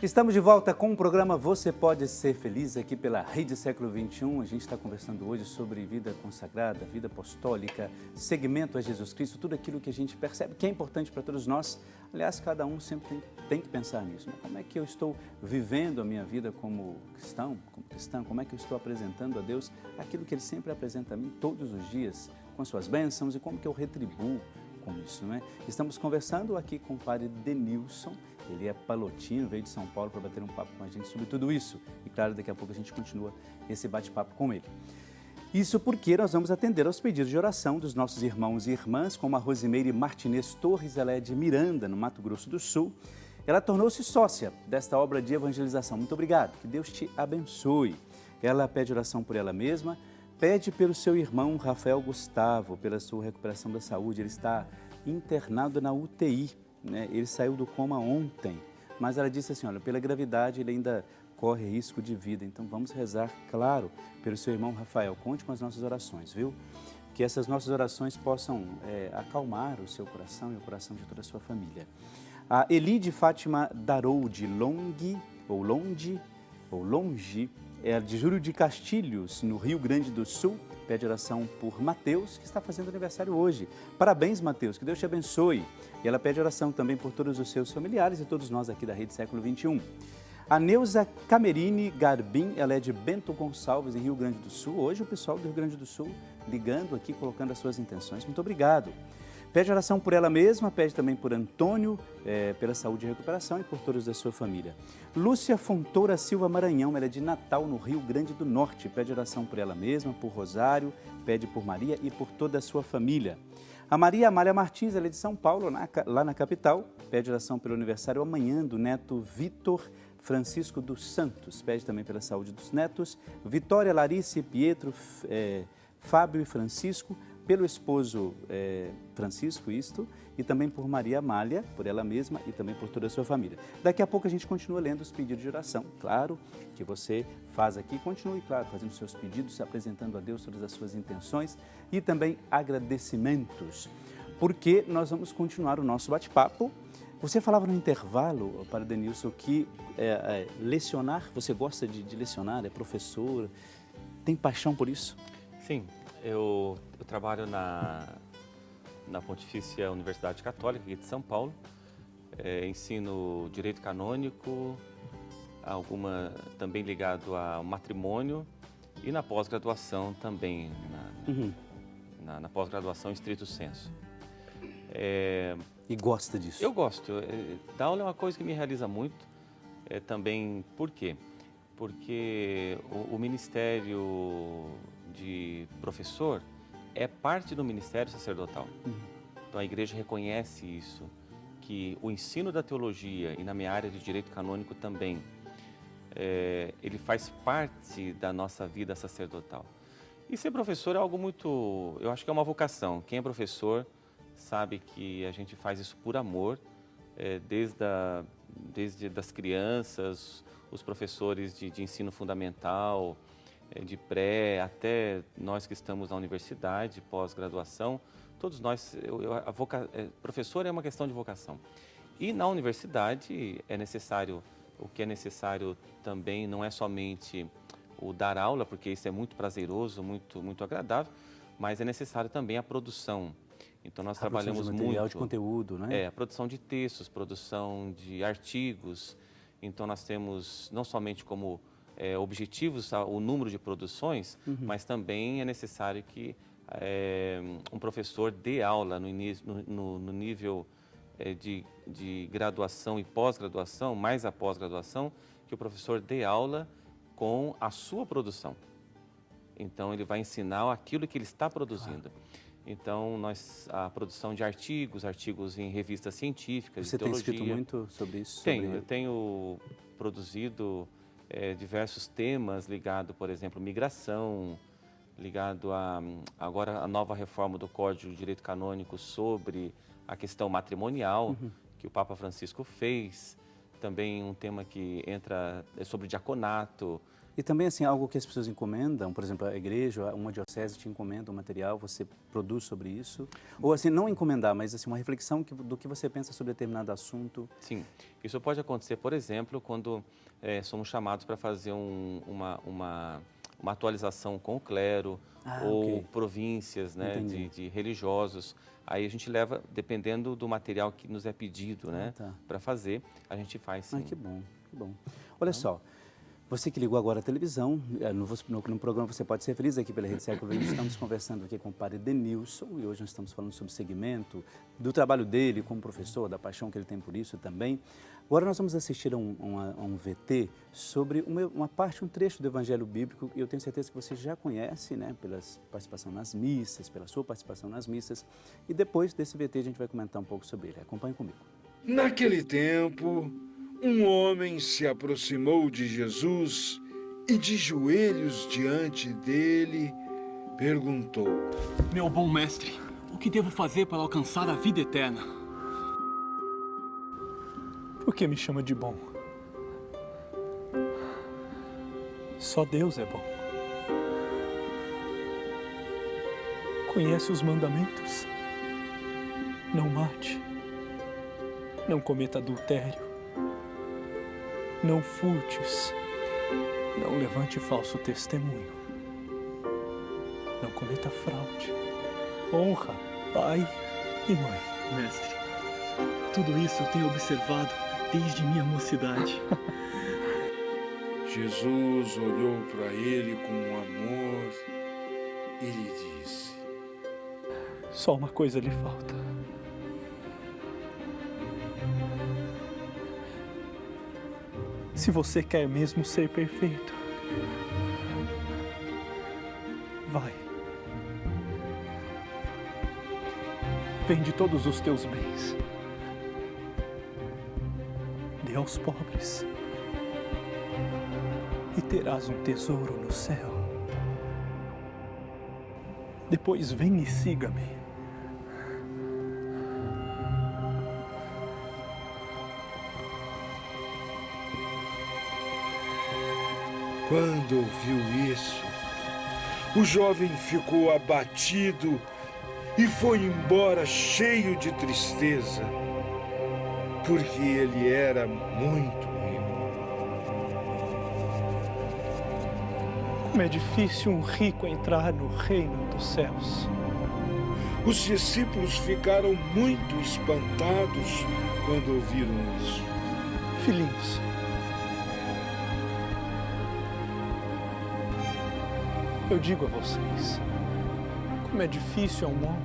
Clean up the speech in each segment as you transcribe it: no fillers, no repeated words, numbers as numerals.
Estamos de volta com o programa Você Pode Ser Feliz, aqui pela Rede Século XXI. A gente está conversando hoje sobre vida consagrada, vida apostólica, seguimento a Jesus Cristo, tudo aquilo que a gente percebe que é importante para todos nós. Aliás, cada um sempre tem que pensar nisso, né? Como é que eu estou vivendo a minha vida como cristão, como é que eu estou apresentando a Deus aquilo que Ele sempre apresenta a mim todos os dias, com as suas bênçãos, e como que eu retribuo com isso, né? Estamos conversando aqui com o padre Denilson. Ele é palotino, veio de São Paulo para bater um papo com a gente sobre tudo isso. E claro, daqui a pouco a gente continua esse bate-papo com ele. Isso porque nós vamos atender aos pedidos de oração dos nossos irmãos e irmãs, como a Rosimeire Martinez Torres, ela é de Miranda, no Mato Grosso do Sul. Ela tornou-se sócia desta obra de evangelização. Muito obrigado, que Deus te abençoe. Ela pede oração por ela mesma, pede pelo seu irmão Rafael Gustavo, pela sua recuperação da saúde. Ele está internado na UTI. Ele saiu do coma ontem, mas ela disse assim, olha, pela gravidade ele ainda corre risco de vida, então vamos rezar, claro, pelo seu irmão Rafael. Conte com as nossas orações, viu? Que essas nossas orações possam acalmar o seu coração e o coração de toda a sua família. A Elide Fátima Daroudi Longe, é de Júlio de Castilhos, no Rio Grande do Sul, pede oração por Mateus, que está fazendo aniversário hoje. Parabéns, Mateus, que Deus te abençoe. E ela pede oração também por todos os seus familiares e todos nós aqui da Rede Século XXI. A Neuza Camerini Garbim, ela é de Bento Gonçalves, em Rio Grande do Sul. Hoje o pessoal do Rio Grande do Sul ligando aqui, colocando as suas intenções. Muito obrigado. Pede oração por ela mesma, pede também por Antônio, pela saúde e recuperação, e por todos da sua família. Lúcia Fontoura Silva Maranhão, ela é de Natal, no Rio Grande do Norte. Pede oração por ela mesma, por Rosário, pede por Maria e por toda a sua família. A Maria Amália Martins, ela é de São Paulo, lá na capital, pede oração pelo aniversário amanhã do neto Vitor Francisco dos Santos. Pede também pela saúde dos netos. Vitória, Larice, Pietro, Fábio e Francisco, pelo esposo Francisco, e também por Maria Amália, por ela mesma e também por toda a sua família. Daqui a pouco a gente continua lendo os pedidos de oração. Claro que você faz aqui, continue, claro, fazendo seus pedidos, apresentando a Deus todas as suas intenções e também agradecimentos, porque nós vamos continuar o nosso bate-papo. Você falava no intervalo, padre Denilson, que lecionar, você gosta de lecionar, é professor, tem paixão por isso? Sim. Eu trabalho na Pontifícia Universidade Católica aqui de São Paulo, ensino Direito Canônico, também ligado ao matrimônio, e na pós-graduação também, na pós-graduação em stricto sensu. E gosta disso? Eu gosto. Dar aula é uma coisa que me realiza muito, também, por quê? Porque o ministério de professor é parte do ministério sacerdotal. Então a igreja reconhece isso, que o ensino da teologia e na minha área de direito canônico também, ele faz parte da nossa vida sacerdotal. E ser professor é algo muito, eu acho que é uma vocação. Quem é professor sabe que a gente faz isso por amor, desde das crianças, os professores de ensino fundamental, de pré, até nós que estamos na universidade, pós-graduação, todos nós, professor é uma questão de vocação. E na universidade o que é necessário também não é somente o dar aula, porque isso é muito prazeroso, muito agradável, mas é necessário também a produção. Então nós trabalhamos muito... material de conteúdo, né? A produção de textos, produção de artigos. Então nós temos não somente como objetivos o número de produções, mas também é necessário que um professor dê aula no nível de graduação e pós-graduação, mais a pós-graduação, que o professor dê aula com a sua produção. Então ele vai ensinar aquilo que ele está produzindo. Então, a produção de artigos em revistas científicas, Você de teologia. tem escrito muito sobre isso? Eu tenho produzido diversos temas ligados, por exemplo, migração, ligado agora a nova reforma do Código de Direito Canônico sobre a questão matrimonial, que o Papa Francisco fez. Também um tema que entra sobre diaconato, E também, assim, algo que as pessoas encomendam, por exemplo, a igreja, uma diocese te encomenda um material, você produz sobre isso? Ou, assim, não encomendar, mas, assim, uma reflexão do que você pensa sobre determinado assunto? Sim, isso pode acontecer, por exemplo, quando somos chamados para fazer uma atualização com o clero ou Ok. províncias, né, Entendi. de religiosos. Aí a gente leva, dependendo do material que nos é pedido, né, Tá. para fazer, a gente faz sim. Ai, que bom, que bom. Olha só, você que ligou agora a televisão, no programa Você Pode Ser Feliz, aqui pela Rede Século XX, estamos conversando aqui com o padre Denilson, e hoje nós estamos falando sobre o segmento do trabalho dele como professor, da paixão que ele tem por isso também. Agora nós vamos assistir a um VT sobre uma parte, um trecho do Evangelho Bíblico, e eu tenho certeza que você já conhece, né, pela participação nas missas, pela sua participação nas missas, e depois desse VT a gente vai comentar um pouco sobre ele. Acompanhe comigo. Naquele tempo, um homem se aproximou de Jesus e, de joelhos diante dele, perguntou: Meu bom mestre, o que devo fazer para alcançar a vida eterna? Por que me chama de bom? Só Deus é bom. Conhece os mandamentos? Não mate. Não cometa adultério. Não furtes. Não levante falso testemunho. Não cometa fraude. Honra pai e mãe. Mestre, tudo isso eu tenho observado desde minha mocidade. Jesus olhou para ele com amor e lhe disse: Só uma coisa lhe falta. Se você quer mesmo ser perfeito, vai. Vende todos os teus bens. Dê aos pobres. E terás um tesouro no céu. Depois vem e siga-me. Quando ouviu isso, o jovem ficou abatido e foi embora cheio de tristeza, porque ele era muito rico. Como é difícil um rico entrar no reino dos céus. Os discípulos ficaram muito espantados quando ouviram isso. Filhinhos, eu digo a vocês, como é difícil a um homem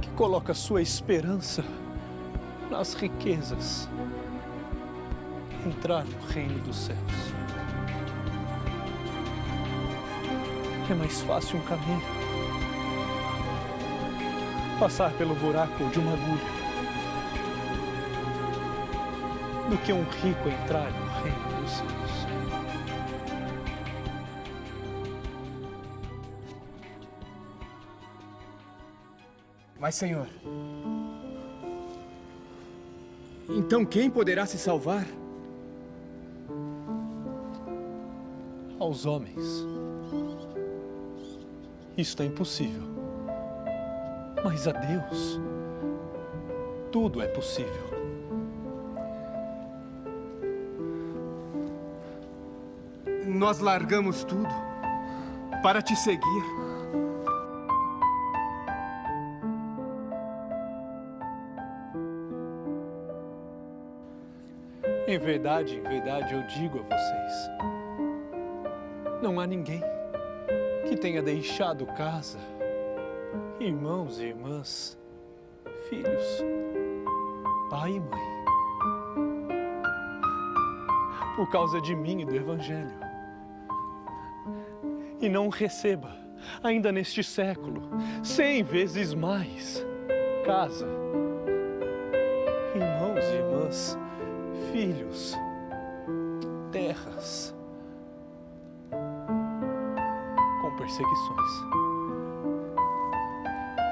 que coloca sua esperança nas riquezas entrar no reino dos céus. É mais fácil um camelo passar pelo buraco de uma agulha do que um rico entrar no reino dos céus. Mas, Senhor, então quem poderá se salvar? Aos homens, isto é impossível. Mas a Deus, tudo é possível. Nós largamos tudo para te seguir. Em verdade, eu digo a vocês, não há ninguém que tenha deixado casa, irmãos e irmãs, filhos, pai e mãe, por causa de mim e do Evangelho, e não receba, ainda neste século, 100 vezes mais, casa, irmãos e irmãs, filhos, terras, com perseguições.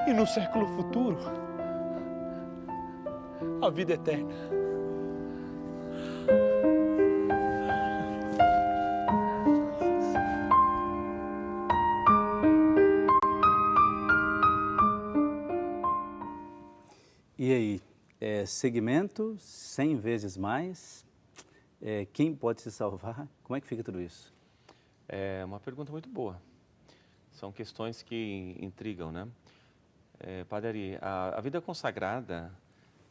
E no século futuro, a vida eterna. E aí, segmento 100 vezes mais, quem pode se salvar? Como é que fica tudo isso? É uma pergunta muito boa. São questões que intrigam, né? Padre Ari, a vida consagrada,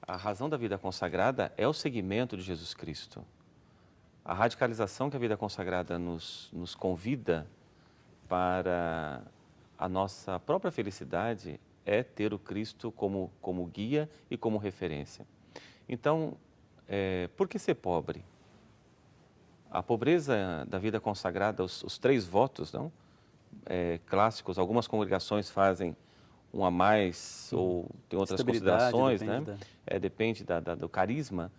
a razão da vida consagrada é o seguimento de Jesus Cristo. A radicalização que a vida consagrada nos convida para a nossa própria felicidade é ter o Cristo como guia e como referência. Então, por que ser pobre? A pobreza da vida consagrada, os 3 votos, não? Clássicos, algumas congregações fazem um a mais, ou tem outras considerações, né? Depende do carisma,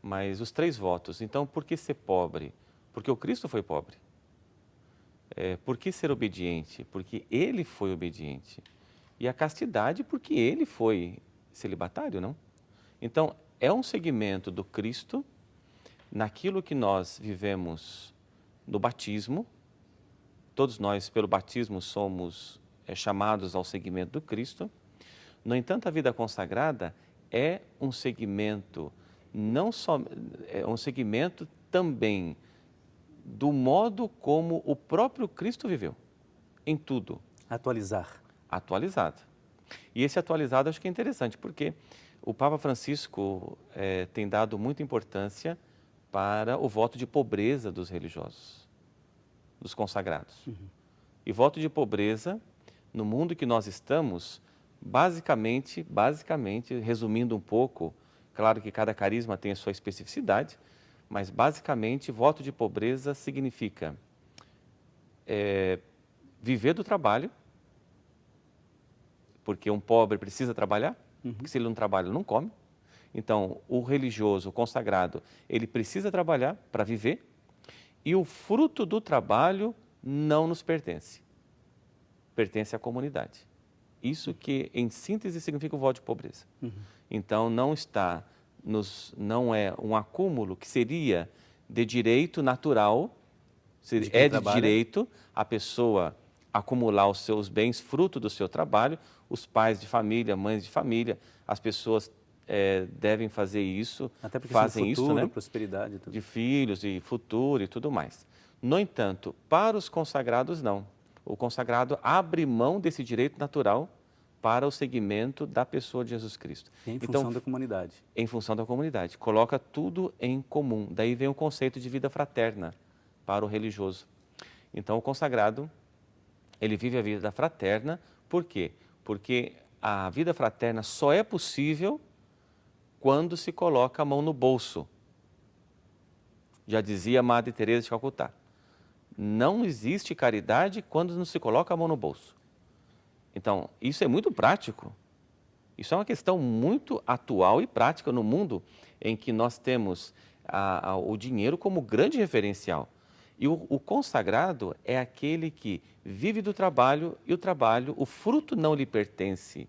mas os 3 votos. Então, por que ser pobre? Porque o Cristo foi pobre. Por que ser obediente? Porque Ele foi obediente. E a castidade, porque Ele foi celibatário, não? Então, é um segmento do Cristo naquilo que nós vivemos no batismo. Todos nós, pelo batismo, somos chamados ao seguimento do Cristo. No entanto, a vida consagrada é um segmento, não só, é um segmento também do modo como o próprio Cristo viveu, em tudo. Atualizar. Atualizado. E esse atualizado acho que é interessante, porque o Papa Francisco tem dado muita importância para o voto de pobreza dos religiosos, dos consagrados. E voto de pobreza, no mundo que nós estamos, basicamente, resumindo um pouco, claro que cada carisma tem a sua especificidade, mas basicamente voto de pobreza significa viver do trabalho, porque um pobre precisa trabalhar, porque se ele não trabalha, ele não come. Então, o religioso, o consagrado, ele precisa trabalhar para viver, e o fruto do trabalho não nos pertence. Pertence à comunidade. Isso que, em síntese, significa o voto de pobreza. Então, não é um acúmulo que seria de direito natural, de direito a pessoa acumular os seus bens fruto do seu trabalho, os pais de família, mães de família, as pessoas devem fazer isso, até porque fazem futuro, isso, né? Prosperidade, tudo. De filhos, de futuro e tudo mais. No entanto, para os consagrados, não. O consagrado abre mão desse direito natural para o seguimento da pessoa de Jesus Cristo. Em função da comunidade. Em função da comunidade. Coloca tudo em comum. Daí vem o conceito de vida fraterna para o religioso. Então, o consagrado, ele vive a vida fraterna. Por quê? Porque a vida fraterna só é possível quando se coloca a mão no bolso. Já dizia Madre Teresa de Calcutá. Não existe caridade quando não se coloca a mão no bolso. Então, isso é muito prático. Isso é uma questão muito atual e prática no mundo em que nós temos o dinheiro como grande referencial. E o consagrado é aquele que vive do trabalho e o fruto não lhe pertence.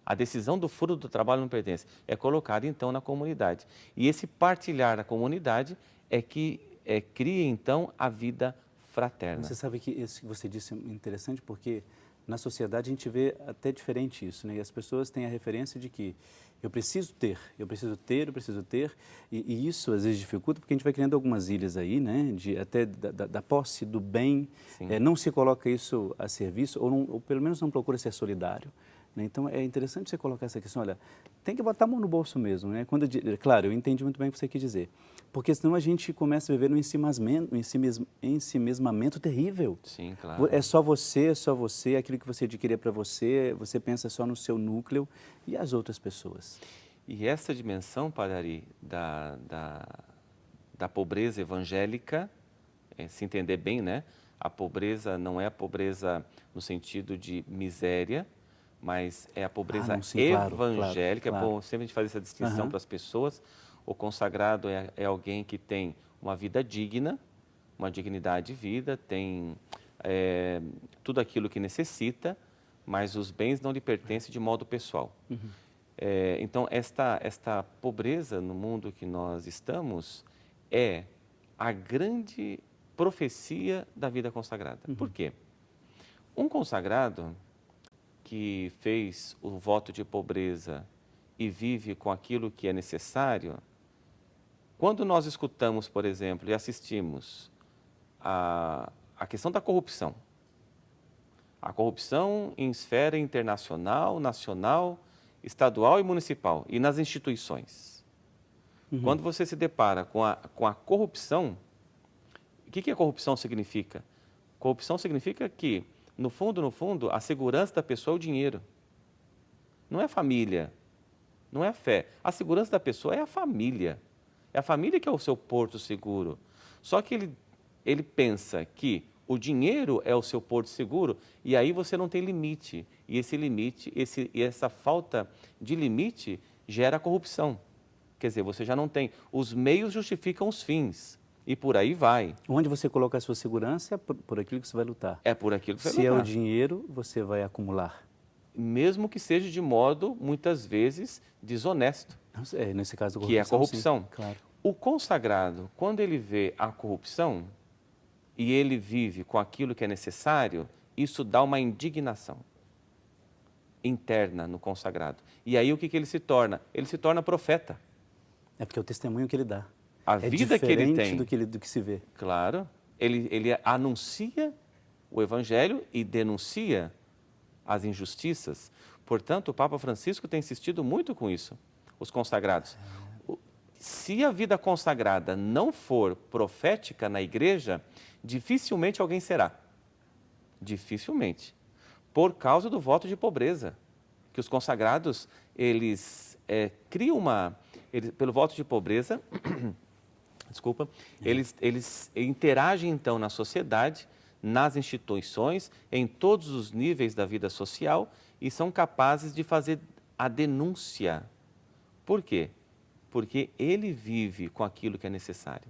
A decisão do fruto do trabalho não pertence. É colocado, então, na comunidade. E esse partilhar na comunidade é que cria, então, a vida fraterna. Você sabe que isso que você disse é interessante porque na sociedade a gente vê até diferente isso, né? E as pessoas têm a referência de que eu preciso ter, e isso às vezes dificulta porque a gente vai criando algumas ilhas aí, né? Até da posse do bem, não se coloca isso a serviço, ou pelo menos não procura ser solidário. Então, é interessante você colocar essa questão, olha, tem que botar a mão no bolso mesmo, né? Claro, eu entendi muito bem o que você quis dizer, porque senão a gente começa a viver um ensimesmamento terrível. Sim, claro. É só você, aquilo que você adquirir para você, você pensa só no seu núcleo e as outras pessoas. E essa dimensão, Padre Ari, da pobreza evangélica, se entender bem, né? A pobreza não é a pobreza no sentido de miséria, mas é a pobreza evangélica. Claro. É bom sempre a gente fazer essa distinção para as pessoas. O consagrado é alguém que tem uma vida digna, uma dignidade de vida, tem tudo aquilo que necessita, mas os bens não lhe pertencem de modo pessoal. Então, esta pobreza no mundo que nós estamos é a grande profecia da vida consagrada. Por quê? Um consagrado que fez o voto de pobreza e vive com aquilo que é necessário, quando nós escutamos, por exemplo, e assistimos a questão da corrupção, a corrupção em esfera internacional, nacional, estadual e municipal, e nas instituições. Quando você se depara com a corrupção, o que a corrupção significa? Corrupção significa que, no fundo, a segurança da pessoa é o dinheiro. Não é a família, não é a fé. A segurança da pessoa é a família. É a família que é o seu porto seguro. Só que ele pensa que o dinheiro é o seu porto seguro e aí você não tem limite. E esse limite, essa falta de limite gera corrupção. Quer dizer, você já não tem. Os meios justificam os fins. E por aí vai. Onde você coloca a sua segurança é por aquilo que você vai lutar. É por aquilo que você vai lutar. Se é o dinheiro, você vai acumular. Mesmo que seja de modo, muitas vezes, desonesto. Nesse caso, que é a corrupção. Sim, claro. O consagrado, quando ele vê a corrupção e ele vive com aquilo que é necessário, isso dá uma indignação interna no consagrado. E aí o que ele se torna? Ele se torna profeta. É porque é o testemunho que ele dá. A vida que ele tem. Do que se vê. Claro. Ele anuncia o Evangelho e denuncia as injustiças. Portanto, o Papa Francisco tem insistido muito com isso, os consagrados. Se a vida consagrada não for profética na igreja, dificilmente alguém será. Dificilmente. Por causa do voto de pobreza. Que os consagrados, eles criam pelo voto de pobreza, desculpa, eles interagem então na sociedade, nas instituições, em todos os níveis da vida social e são capazes de fazer a denúncia. Por quê? Porque ele vive com aquilo que é necessário.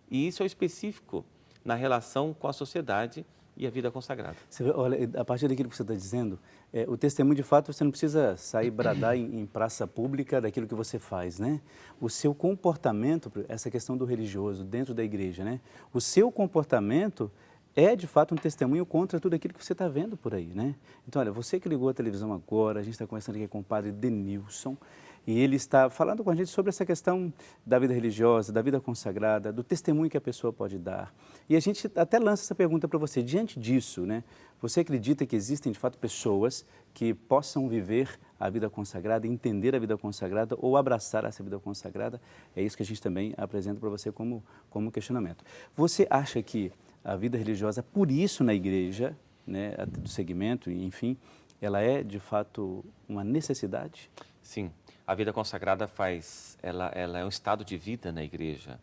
E isso é específico na relação com a sociedade e a vida consagrada. Você vê, olha, a partir daquilo que você está dizendo, o testemunho, de fato, você não precisa sair bradar em praça pública daquilo que você faz, né? O seu comportamento, essa questão do religioso dentro da igreja, né? O seu comportamento é, de fato, um testemunho contra tudo aquilo que você está vendo por aí, né? Então, olha, você que ligou a televisão agora, a gente está conversando aqui com o padre Denilson, e ele está falando com a gente sobre essa questão da vida religiosa, da vida consagrada, do testemunho que a pessoa pode dar. E a gente até lança essa pergunta para você. Diante disso, né, você acredita que existem, de fato, pessoas que possam viver a vida consagrada, entender a vida consagrada ou abraçar essa vida consagrada? É isso que a gente também apresenta para você como questionamento. Você acha que a vida religiosa, por isso na igreja, né, do segmento, enfim, ela é, de fato, uma necessidade? Sim. A vida consagrada ela é um estado de vida na igreja.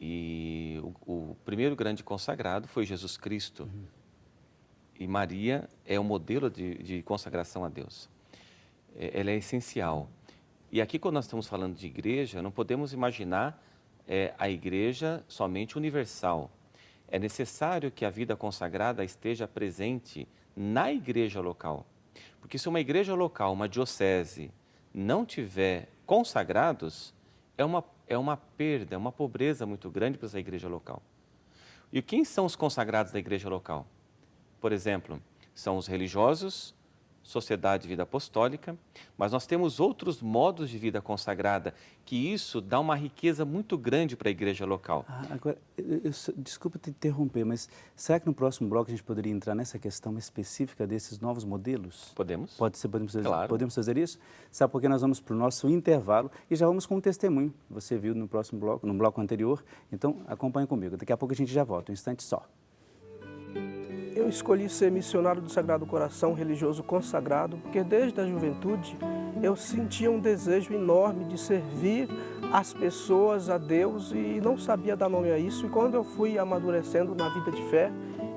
E o primeiro grande consagrado foi Jesus Cristo. E Maria é o modelo de consagração a Deus. Ela é essencial. E aqui, quando nós estamos falando de igreja, não podemos imaginar a igreja somente universal. É necessário que a vida consagrada esteja presente na igreja local. Porque se uma igreja local, uma diocese, não tiver consagrados, é uma perda, é uma pobreza muito grande para essa igreja local. E quem são os consagrados da igreja local? Por exemplo, são os religiosos, sociedade de vida apostólica, mas nós temos outros modos de vida consagrada, que isso dá uma riqueza muito grande para a igreja local. Agora, desculpa te interromper, mas será que no próximo bloco a gente poderia entrar nessa questão específica desses novos modelos? Podemos. Claro. Podemos fazer isso? Sabe por que nós vamos para o nosso intervalo e já vamos com um testemunho. Você viu no próximo bloco, no bloco anterior, então acompanhe comigo. Daqui a pouco a gente já volta, um instante só. Eu escolhi ser missionário do Sagrado Coração, religioso consagrado, porque desde a juventude eu sentia um desejo enorme de servir as pessoas, a Deus, e não sabia dar nome a isso. E quando eu fui amadurecendo na vida de fé,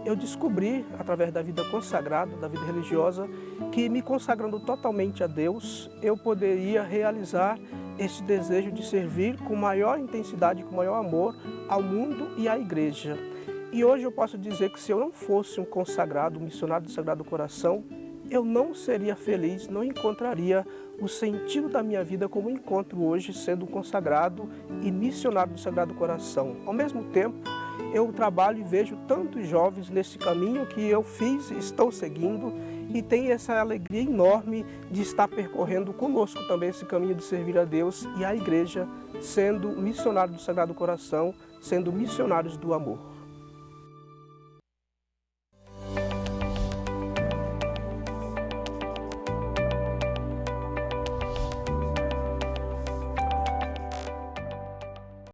eu descobri, através da vida consagrada, da vida religiosa, que me consagrando totalmente a Deus, eu poderia realizar esse desejo de servir com maior intensidade, com maior amor ao mundo e à igreja. E hoje eu posso dizer que se eu não fosse um consagrado, um missionário do Sagrado Coração, eu não seria feliz, não encontraria o sentido da minha vida como encontro hoje, sendo um consagrado e missionário do Sagrado Coração. Ao mesmo tempo, eu trabalho e vejo tantos jovens nesse caminho que eu fiz e estou seguindo, e tenho essa alegria enorme de estar percorrendo conosco também esse caminho de servir a Deus e a igreja, sendo missionário do Sagrado Coração, sendo missionários do amor.